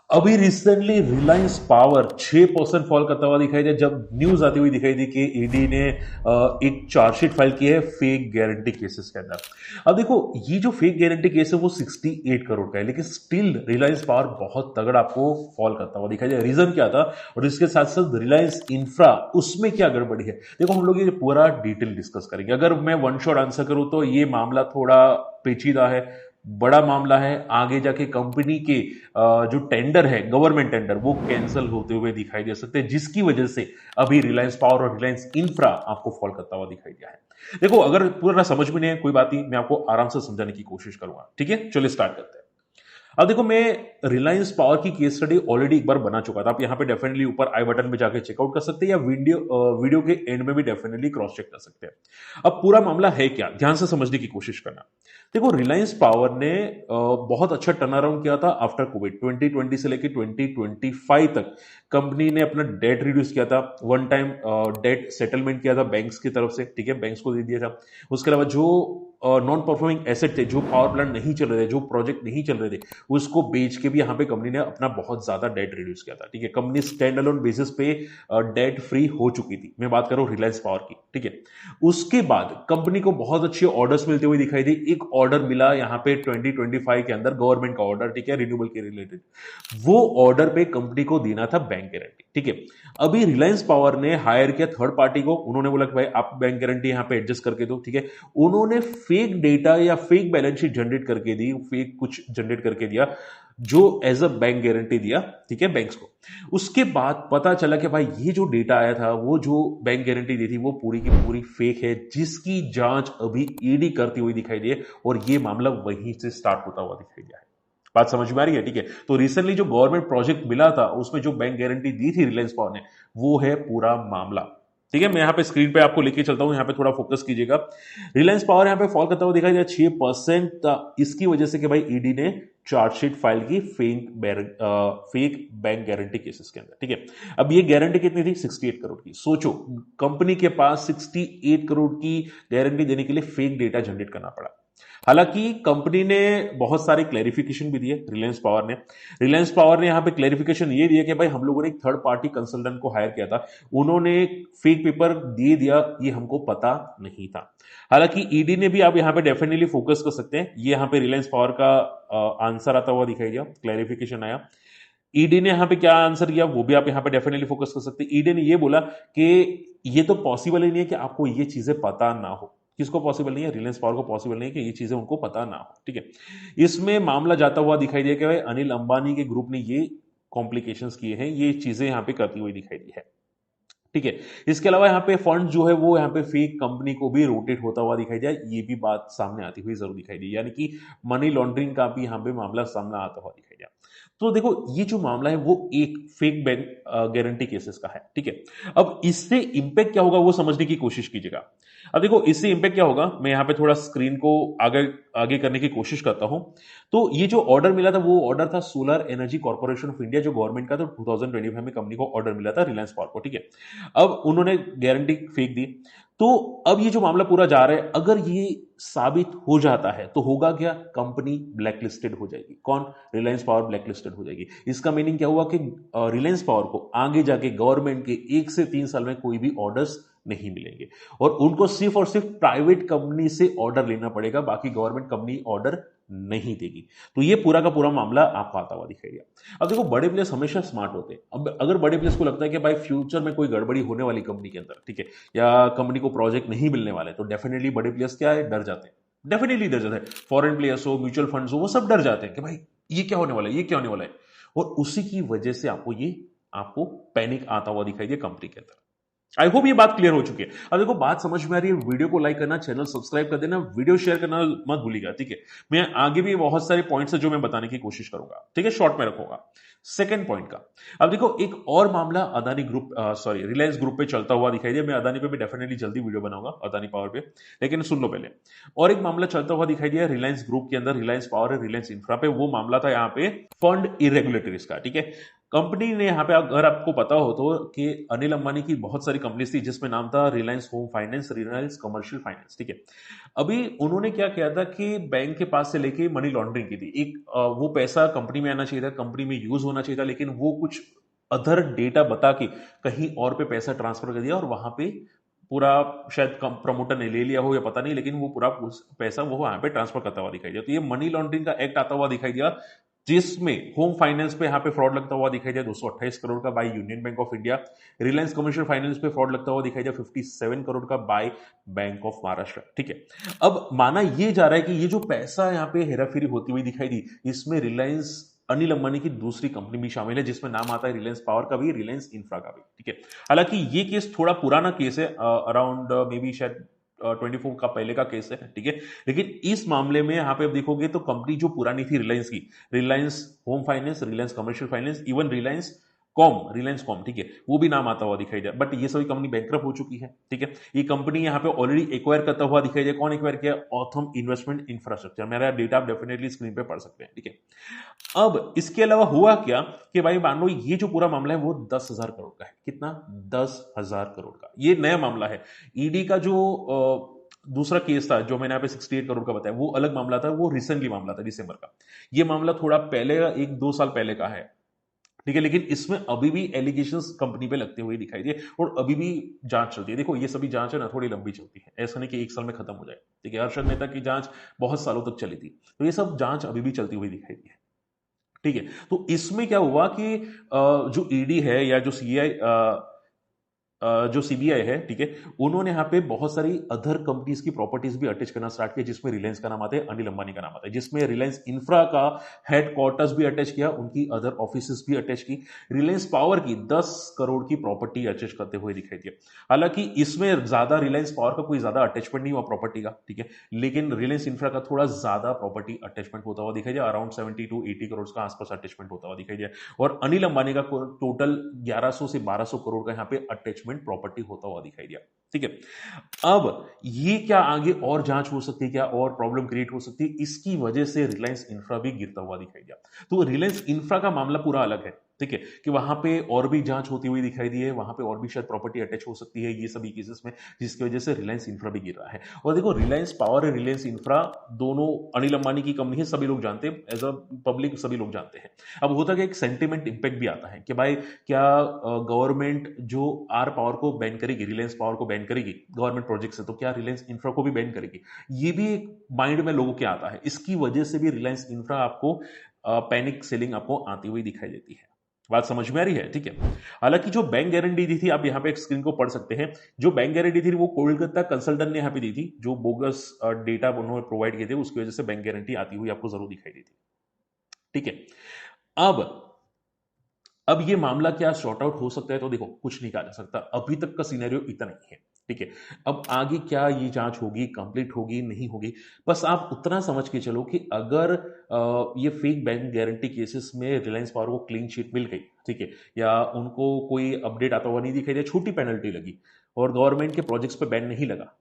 अभी recently Reliance power 6% fall करता हुआ दिखाई दिया जब न्यूज आती हुई दिखाई दी कि ईडी ने एक चार्जशीट फाइल की है फेक गारंटी केसेस के अंदर। अब देखो, ये जो फेक गारंटी केस है वो 68 करोड़ का है, लेकिन स्टिल रिलायंस पावर बहुत तगड़ा आपको फॉल करता हुआ दिखाई दिया। रीजन क्या था और इसके साथ साथ रिलायंस इंफ्रा, उसमें क्या गड़बड़ी है, देखो हम लोग ये पूरा डिटेल डिस्कस करेंगे। अगर मैं वन शॉट आंसर करूं तो ये मामला थोड़ा पेचीदा है, बड़ा मामला है। आगे जाके कंपनी के जो टेंडर है, गवर्नमेंट टेंडर, वो कैंसिल होते हुए दिखाई दे सकते हैं, जिसकी वजह से अभी रिलायंस पावर और रिलायंस इंफ्रा आपको फॉल करता हुआ दिखाई दिया है। देखो, अगर पूरा समझ में नहीं है कोई बात नहीं, मैं आपको आराम से समझाने की कोशिश करूंगा। ठीक है, चलिए स्टार्ट करते हैं। अब देखो, मैं रिलायंस पावर की केस स्टडी ऑलरेडी एक बार बना चुका था। आप यहां पे डेफिनेटली ऊपर आई बटन पे जाके चेकआउट कर सकते हैं, या वीडियो के एंड में भी डेफिनेटली क्रॉस चेक कर सकते हैं। अब पूरा मामला है क्या, ध्यान से समझने की कोशिश करना। देखो, रिलायंस पावर ने बहुत अच्छा टर्न अराउंड किया था आफ्टर कोविड। 2020 से लेकर 2025 तक कंपनी ने अपना डेट रिड्यूस किया था, वन टाइम डेट सेटलमेंट किया था बैंक्स की तरफ से। ठीक है, बैंक्स को दे दिया था। उसके अलावा जो नॉन परफॉर्मिंग एसेट थे, जो पावर प्लांट नहीं चल रहे थे, जो प्रोजेक्ट नहीं चल रहे थे, उसको बेच के भी यहां पे कंपनी ने अपना बहुत ज्यादा डेट रिड्यूस किया था। ठीक है, कंपनी स्टैंड अलोन बेसिस पे डेट फ्री हो चुकी थी। मैं बात कर रहा हूं रिलायंस पावर की। ठीक है, उसके बाद कंपनी को बहुत अच्छे ऑर्डर्स मिलते हुए दिखाई दी। एक ऑर्डर मिला यहां पे 2025 के अंदर, गवर्नमेंट का ऑर्डर। ठीक है, रिन्यूएबल के रिलेटेड। वो ऑर्डर पे कंपनी को देना था बैंक गारंटी। ठीक है, अभी रिलायंस पावर ने हायर किया थर्ड पार्टी को। उन्होंने बोला कि भाई आप बैंक गारंटी यहां पे एडजस्ट करके दो। ठीक है, उन्होंने फेक डेटा या फेक बैलेंस शीट जनरेट करके दी, फेक कुछ जनरेट करके दिया, जो एज अ बैंक गारंटी दिया। ठीक है, बैंक्स को। उसके बाद पता चला कि भाई ये जो डेटा आया था, वो जो बैंक गारंटी दी थी, वो पूरी की पूरी फेक है, जिसकी जांच अभी ईडी करती हुई दिखाई दी है। और ये मामला वहीं से स्टार्ट होता हुआ दिखाई दिया है। बात समझ में आ रही है? ठीक है, तो रिसेंटली जो गवर्नमेंट प्रोजेक्ट मिला था, उसमें जो बैंक गारंटी दी थी रिलायंस पावर ने, वो है पूरा मामला। ठीक है, मैं यहां पे स्क्रीन पे आपको लेके चलता हूं, यहां पे थोड़ा फोकस कीजिएगा। रिलायंस पावर यहां पे फॉल करता हुआ दिखाई दिया 6%। इसकी वजह से कि भाई ईडी ने चार्जशीट फाइल की फेक बैंक गारंटी केसेस के अंदर। ठीक है, अब ये गारंटी कितनी थी? 68 करोड़ की। सोचो, कंपनी के पास 68 करोड़ की गारंटी देने के लिए फेक डेटा जनरेट करना पड़ा। हालांकि कंपनी ने बहुत सारे क्लैरिफिकेशन भी दिए, रिलायंस पावर ने यहां पे क्लैरिफिकेशन ये दिया कि भाई हम लोगों ने एक थर्ड पार्टी कंसल्टेंट को हायर किया था, उन्होंने फेक पेपर दे दिया, ये हमको पता नहीं था। हालांकि ईडी ने भी, आप यहां पे डेफिनेटली फोकस कर सकते हैं, ये यहां पे रिलायंस पावर का आंसर आता हुआ दिखाई दिया, क्लैरिफिकेशन आया। ईडी ने यहां पे क्या आंसर किया वो भी आप यहां पे डेफिनेटली फोकस कर सकते हैं। ईडी ने ये बोला कि ये तो पॉसिबल ही नहीं है कि आपको ये चीजें पता ना हो। किसको पॉसिबल नहीं है? रिलायंस पावर को पॉसिबल नहीं है कि ये चीजें उनको पता ना हो। ठीक है, इसमें मामला जाता हुआ दिखाई दिया कि भाई अनिल अंबानी के ग्रुप ने ये कॉम्प्लिकेशंस किए हैं, ये चीजें यहां पे करती हुई दिखाई दी है। ठीक है, इसके अलावा यहाँ पे फंड जो है वो यहाँ पे फेक कंपनी को भी रोटेट होता हुआ दिखाई दिया, ये भी बात सामने आती हुई जरूर दिखाई दी, यानी कि मनी लॉन्ड्रिंग का भी यहाँ पे मामला सामने आता हुआ दिखाई दिया। तो देखो, ये जो मामला है वो एक फेक बैंक गारंटी केसेस का है। ठीक है, अब इससे इंपैक्ट क्या होगा वो समझने की कोशिश कीजिएगा। अब देखो, इससे इंपैक्ट क्या होगा, मैं यहाँ पे थोड़ा स्क्रीन को आगे आगे करने की कोशिश करता हूं। तो ये जो ऑर्डर मिला था, वो ऑर्डर था solar energy corporation of India, जो गवर्नमेंट का था। 2025 में कंपनी को ऑर्डर मिला था रिलायंस पावर को। ठीक है, अब उन्होंने गारंटी फेंक दी। तो अब ये जो मामला पूरा जा रहा है, अगर ये साबित हो जाता है तो होगा क्या? कंपनी ब्लैकलिस्टेड हो जाएगी। कौन? रिलायंस पावर ब्लैकलिस्टेड हो जाएगी। इसका मीनिंग क्या हुआ कि रिलायंस पावर को आगे जाके गवर्नमेंट के 1 से 3 साल में कोई भी ऑर्डर्स नहीं मिलेंगे, और उनको सिर्फ और सिर्फ प्राइवेट कंपनी से ऑर्डर लेना पड़ेगा, बाकी गवर्नमेंट कंपनी ऑर्डर नहीं देगी। तो ये पूरा का पूरा मामला आपको आता हुआ दिखाई। अब देखो, बड़े प्लेयर्स हमेशा स्मार्ट होते हैं। अब अगर बड़े प्लेयर्स को लगता है कि भाई फ्यूचर में कोई गड़बड़ी होने वाली कंपनी के अंदर, ठीक है, या कंपनी को प्रोजेक्ट नहीं मिलने वाले, तो डेफिनेटली बड़े प्लेयर्स क्या है? डर जाते हैं। डेफिनेटली डर जाते हैं। फॉरेन प्लेयर्स हो, म्यूचुअल फंड्स हो, वो सब डर जाते हैं कि भाई ये क्या होने वाला है, ये क्या होने वाला है। और उसी की वजह से आपको पैनिक आता हुआ दिखाई दिया कंपनी के अंदर। आई होप ये बात क्लियर हो चुकी है। अब देखो, बात समझ में आ रही है, वीडियो को लाइक करना, चैनल सब्सक्राइब कर देना, वीडियो शेयर करना मत भूलिएगा। ठीक है, मैं आगे भी बहुत सारे पॉइंट्स है जो मैं बताने की कोशिश करूंगा। ठीक है, शॉर्ट में रखूंगा। सेकंड पॉइंट का, अब देखो, एक और मामला Adani group, sorry, Reliance group पे चलता हुआ दिखाई दिया। मैं अदानी पे भी डेफिनेटली जल्दी वीडियो बनाऊंगा, अदानी पावर पे, लेकिन सुन लो पहले। और एक मामला चलता हुआ दिखाई दिया रिलायंस ग्रुप के अंदर, रिलायंस पावर है, रिलायंस इंफ्रा पे। वो मामला था यहाँ पे फंड इरेगुलेटरीज का। ठीक है, कंपनी ने यहाँ पे, अगर आपको पता हो तो, कि अनिल अंबानी की बहुत सारी कंपनीज थी जिसमें नाम था Reliance home finance, Reliance commercial finance, ठीक है। अभी उन्होंने क्या किया था कि बैंक के पास से लेके मनी लॉन्ड्रिंग की थी। एक वो पैसा कंपनी में आना चाहिए था, कंपनी में यूज होना चाहिए था, लेकिन वो कुछ अदर डेटा बता के कहीं और पे पैसा ट्रांसफर कर दिया, और वहां पे पूरा, शायद प्रमोटर ने ले लिया हो या पता नहीं, लेकिन वो पूरा पैसा वो वहां पे ट्रांसफर करता हुआ दिखाई दिया। तो ये मनी लॉन्ड्रिंग का एक्ट आता हुआ दिखाई दिया, जिसमें होम फाइनेंस पे यहाँ पे फ्रॉड लगता हुआ दिखाई दिया 228 करोड़ का by union bank of India. Reliance commercial finance पे फ्रॉड लगता हुआ दिखाई दिया 57 करोड़ का बाय बैंक ऑफ महाराष्ट्र, ठीक है। अब माना ये जा रहा है कि ये जो पैसा यहाँ पे हेराफेरी होती हुई दिखाई दी, इसमें रिलायंस, अनिल अंबानी की दूसरी कंपनी भी शामिल है, जिसमें नाम आता है रिलायंस पावर का भी, रिलायंस इंफ्रा का भी, ठीक है। हालांकि ये केस थोड़ा पुराना केस है, अराउंड मे बी शायद 24 का पहले का केस है, ठीक है। लेकिन इस मामले में यहां पे आप देखोगे तो कंपनी जो पुरानी थी रिलायंस की, Reliance home finance, Reliance commercial finance, even Reliance com, ठीक है, वो भी नाम आता हुआ दिखाई दिया। बट ये सभी कंपनी बैंकरप्ट हो चुकी है, ठीक है। ये कंपनी यहाँ पे ऑलरेडी एक्वायर करता हुआ दिखाई दिया। कौन एक्वायर किया? Autham investment infrastructure. मेरा डेटा आप डेफिनेटली स्क्रीन पे पढ़ सकते हैं, ठीक है। अब इसके अलावा हुआ क्या कि भाई मान लो ये जो पूरा मामला है वो 10,000 करोड़ का है। कितना? 10,000 करोड़ का। ये नया मामला है। ईडी का जो दूसरा केस था, जो मैंने यहाँ पे 68 करोड़ का बताया, वो अलग मामला था, वो रिसेंटली मामला था, दिसंबर का। ये मामला थोड़ा पहले का, 1-2 साल पहले का है, ठीक है। लेकिन इसमें अभी भी एलिगेशंस कंपनी पे लगते हुए दिखाई दिए, और अभी भी जांच चलती है। देखो ये सभी जांच है ना, थोड़ी लंबी चलती है, ऐसा नहीं कि 1 साल में खत्म हो जाए, ठीक है। हर्षद मेहता की जांच बहुत सालों तक चली थी, तो ये सब जांच अभी भी चलती हुई दिखाई दी है, ठीक है। तो इसमें क्या हुआ कि जो ईडी है या जो सीबीआई है, ठीक है, उन्होंने यहाँ पे बहुत सारी अदर कंपनीज की प्रॉपर्टीज भी अटैच करना स्टार्ट किया, जिसमें रिलायंस का नाम आता है, अनिल अंबानी का नाम आता है, जिसमें रिलायंस इंफ्रा का हेडक्वार्टर्स भी अटैच किया, उनकी अदर ऑफिसेस भी अटैच की। रिलायंस पावर की 10 करोड़ की प्रॉपर्टी अटैच करते हुए दिखाई दिया। हालांकि इसमें ज्यादा रिलायंस पावर का कोई ज्यादा अटैचमेंट नहीं हुआ प्रॉपर्टी का, ठीक है, लेकिन रिलायंस इंफ्रा का थोड़ा ज्यादा प्रॉपर्टी अटैचमेंट होता हुआ दिखाई दिया। अराउंड 70 to 80 करोड़ का आसपास अटैचमेंट होता हुआ दिखाई दिया। और अनिल अंबानी का टोटल 1100 से 1200 करोड़ का यहाँ पे अटैचमेंट प्रॉपर्टी होता हुआ दिखाई दिया, ठीक है। अब ये क्या आगे और जांच हो सकती है, क्या और प्रॉब्लम क्रिएट हो सकती है, इसकी वजह से रिलायंस इंफ्रा भी गिरता हुआ दिखाई दिया। तो रिलायंस इंफ्रा का मामला पूरा अलग है, ठीक है, कि वहां पे और भी जांच होती हुई दिखाई दी है, वहां पे और भी शायद प्रॉपर्टी अटैच हो सकती है, ये सभी केसेस में, जिसकी वजह से रिलायंस इंफ्रा भी गिर रहा है। और देखो रिलायंस पावर और रिलायंस इंफ्रा दोनों अनिल अंबानी की कंपनी है, सभी लोग जानते हैं, एज अ पब्लिक सभी लोग जानते हैं। अब होता है कि एक सेंटिमेंट इंपैक्ट भी आता है कि भाई क्या गवर्नमेंट जो आर पावर को बैन करेगी, रिलायंस पावर को बैन करेगी गवर्नमेंट प्रोजेक्ट से, तो क्या रिलायंस इंफ्रा को भी बैन करेगी? ये भी एक माइंड में लोगों के आता है। इसकी वजह से भी रिलायंस इंफ्रा आपको पैनिक सेलिंग आपको आती हुई दिखाई देती है। बात समझ में आ रही है, ठीक है। हालांकि जो बैंक गारंटी दी थी, आप यहाँ पे एक स्क्रीन को पढ़ सकते हैं, जो बैंक गारंटी थी वो कोलकाता कंसल्टेंट ने यहाँ पे दी थी, जो बोगस डेटा उन्होंने प्रोवाइड किए थे, उसकी वजह से बैंक गारंटी आती हुई आपको जरूर दिखाई दी थी, ठीक है। अब अब ये मामला क्या सॉर्ट आउट हो सकता है? तो देखो कुछ नहीं कहा जा सकता, अभी तक का सिनेरियो इतना ही है, ठीक है। अब आगे क्या ये जांच होगी, कंप्लीट होगी, नहीं होगी, बस आप उतना समझ के चलो कि अगर ये फेक बैंक गारंटी केसेस में रिलायंस पावर को क्लीन शीट मिल गई, ठीक है, या उनको कोई अपडेट आता हुआ नहीं दिखाई दिया, छोटी पेनल्टी लगी और गवर्नमेंट के प्रोजेक्ट्स पे बैन नहीं लगा,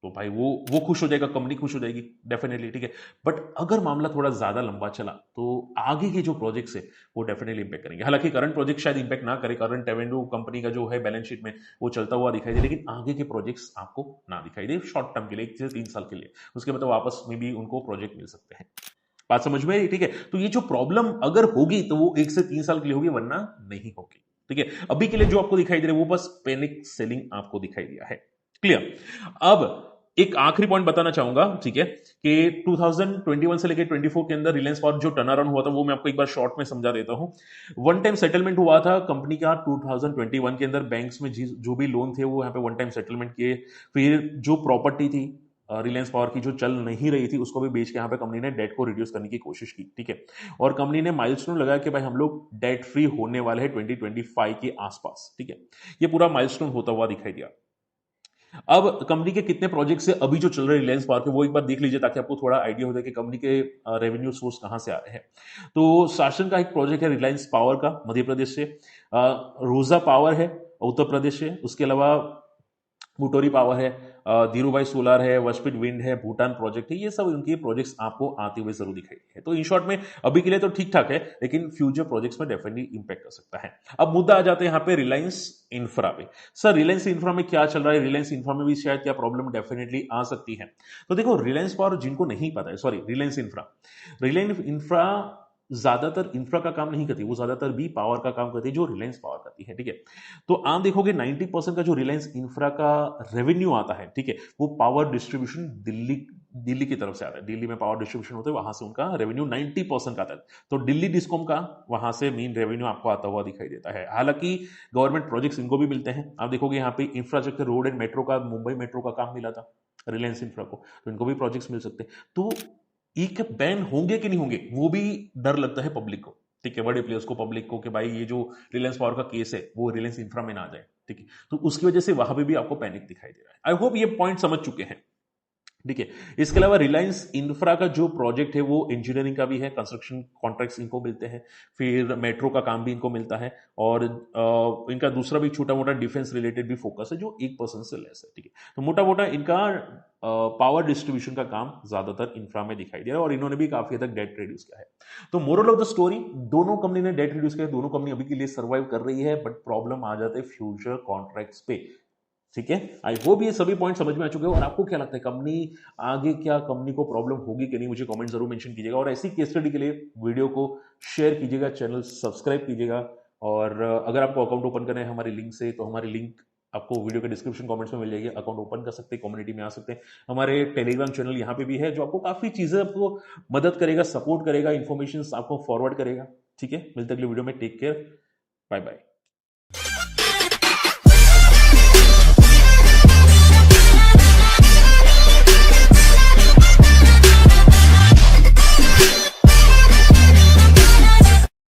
तो भाई वो खुश हो जाएगा, कंपनी खुश हो जाएगी डेफिनेटली, ठीक है। बट अगर मामला थोड़ा ज्यादा लंबा चला तो आगे के जो प्रोजेक्ट्स है वो डेफिनेटली इंपैक्ट करेंगे। हालांकि करंट प्रोजेक्ट शायद इंपैक्ट ना करे, करंट रेवेन्यू कंपनी का जो है बैलेंस शीट में वो चलता हुआ दिखाई दे, लेकिन आगे के प्रोजेक्ट्स आपको ना दिखाई दे शॉर्ट टर्म के लिए, 1 से 3 साल के लिए, उसके बाद वापस में भी उनको प्रोजेक्ट मिल सकते हैं। बात समझ में आई, ठीक है। तो ये जो प्रॉब्लम अगर होगी तो वो 1 से 3 साल के लिए होगी, वरना नहीं होगी, ठीक है। अभी के लिए जो आपको दिखाई दे रहा है वो बस पैनिक सेलिंग आपको दिखाई दिया है, क्लियर। अब एक आखिरी पॉइंट बताना चाहूंगा, ठीक है, कि 2021 से लेकर 24 के अंदर रिलायंस पावर जो टर्न अराउंड हुआ था वो मैं आपको एक बार शॉर्ट में समझा देता हूं। वन टाइम सेटलमेंट हुआ था कंपनी का 2021 के अंदर, बैंक्स में जो भी लोन थे वो यहाँ पे वन टाइम सेटलमेंट किए। फिर जो प्रॉपर्टी थी रिलायंस पावर की जो चल नहीं रही थी उसको भी बेच के यहाँ पे कंपनी ने डेट को रिड्यूस करने की कोशिश की, ठीक है। और कंपनी ने माइलस्टोन लगाया कि भाई हम लोग डेट फ्री होने वाले हैं 2025 के आसपास, ठीक है। ये पूरा माइलस्टोन होता हुआ दिखाई दिया। अब कंपनी के कितने प्रोजेक्ट से अभी जो चल रहे हैं रिलायंस पावर के, वो एक बार देख लीजिए ताकि आपको थोड़ा आइडिया हो जाए कि कंपनी के रेवेन्यू सोर्स कहां से आ रहे हैं। तो शासन का एक प्रोजेक्ट है रिलायंस पावर का मध्य प्रदेश से, रोजा पावर है उत्तर प्रदेश से, उसके अलावा मुटोरी पावर है धीरूभाई सोलार है, वर्सपीट विंड है, भूटान प्रोजेक्ट है, ये सब उनके प्रोजेक्ट्स आपको आते हुए जरूर दिखाई देंगे। तो इन शॉर्ट में अभी के लिए तो ठीक ठाक है, लेकिन फ्यूचर प्रोजेक्ट्स में डेफिनेटली इंपैक्ट कर सकता है। अब मुद्दा आ जाते हैं यहाँ पे रिलायंस इंफ्रा पे। सर रिलायंस इंफ्रा में क्या चल रहा है, रिलायंस इंफ्रा में भी शायद क्या प्रॉब्लम डेफिनेटली आ सकती है। तो देखो रिलायंस पावर जिनको नहीं पता है, सॉरी रिलायंस इंफ्रा ज्यादातर इंफ्रा का काम नहीं करती, वो ज्यादातर भी पावर का काम करती है जो रिलायंस पावर करती है, ठीक है। तो आप देखोगे 90% का जो रिलायंस इंफ्रा का रेवेन्यू आता है, ठीक है, वो पावर डिस्ट्रीब्यूशन दिल्ली की तरफ से आता है। दिल्ली में पावर डिस्ट्रीब्यूशन होते हैं, वहां से उनका रेवेन्यू 90% का आता है। तो दिल्ली डिस्कॉम का वहां से मेन रेवेन्यू आपको आता हुआ दिखाई देता है। हालांकि गवर्नमेंट प्रोजेक्ट्स इनको भी मिलते हैं। आप देखोगे यहाँ पे इंफ्रास्ट्रक्चर रोड एंड मेट्रो का, मुंबई मेट्रो का काम मिला था रिलायंस इंफ्रा को, तो इनको भी प्रोजेक्ट्स मिल सकते हैं। तो एक बैन होंगे कि नहीं होंगे, वो भी डर लगता है पब्लिक को, ठीक है, बड़े प्लेयर्स को, पब्लिक को, कि भाई ये जो रिलायंस पावर का केस है वो रिलायंस इंफ्रा में ना आ जाए, ठीक है। तो उसकी वजह से वहां पे भी आपको पैनिक दिखाई दे रहा है। आई होप ये पॉइंट समझ चुके हैं, ठीक है। इसके अलावा रिलायंस इंफ्रा का जो प्रोजेक्ट है वो इंजीनियरिंग का भी है, कंस्ट्रक्शन कॉन्ट्रैक्ट्स इनको मिलते हैं, फिर मेट्रो का काम भी इनको मिलता है, और इनका दूसरा भी छोटा मोटा डिफेंस रिलेटेड भी फोकस है जो 1% से लेस है, ठीक है। तो मोटा मोटा इनका पावर डिस्ट्रीब्यूशन का काम ज्यादातर इंफ्रा में दिखाई दे रहा है, और इन्होंने भी काफी हद तक डेट रिड्यूस किया है। तो मोरल ऑफ द स्टोरी, दोनों कंपनी ने डेट रिड्यूस किया, दोनों कंपनी अभी के लिए सर्वाइव कर रही है, बट प्रॉब्लम आ जाते हैं फ्यूचर कॉन्ट्रैक्ट्स पे, ठीक है। आई होप ये सभी पॉइंट समझ में आ चुके हैं। और आपको क्या लगता है कंपनी आगे, क्या कंपनी को प्रॉब्लम होगी कि नहीं, मुझे कमेंट जरूर मेंशन कीजिएगा। और ऐसी केस स्टडी के लिए वीडियो को शेयर कीजिएगा, चैनल सब्सक्राइब कीजिएगा। और अगर आपको अकाउंट ओपन करना है हमारी लिंक से, तो हमारी लिंक आपको वीडियो के डिस्क्रिप्शन कमेंट्स में मिल जाएगी। अकाउंट ओपन कर सकते हैं, कम्युनिटी में आ सकते हैं। हमारे टेलीग्राम चैनल यहाँ पे भी है, जो आपको काफी चीजें आपको मदद करेगा, सपोर्ट करेगा, इन्फॉर्मेशन आपको फॉरवर्ड करेगा, ठीक है। मिलते अगले वीडियो में, टेक केयर, बाय बाय।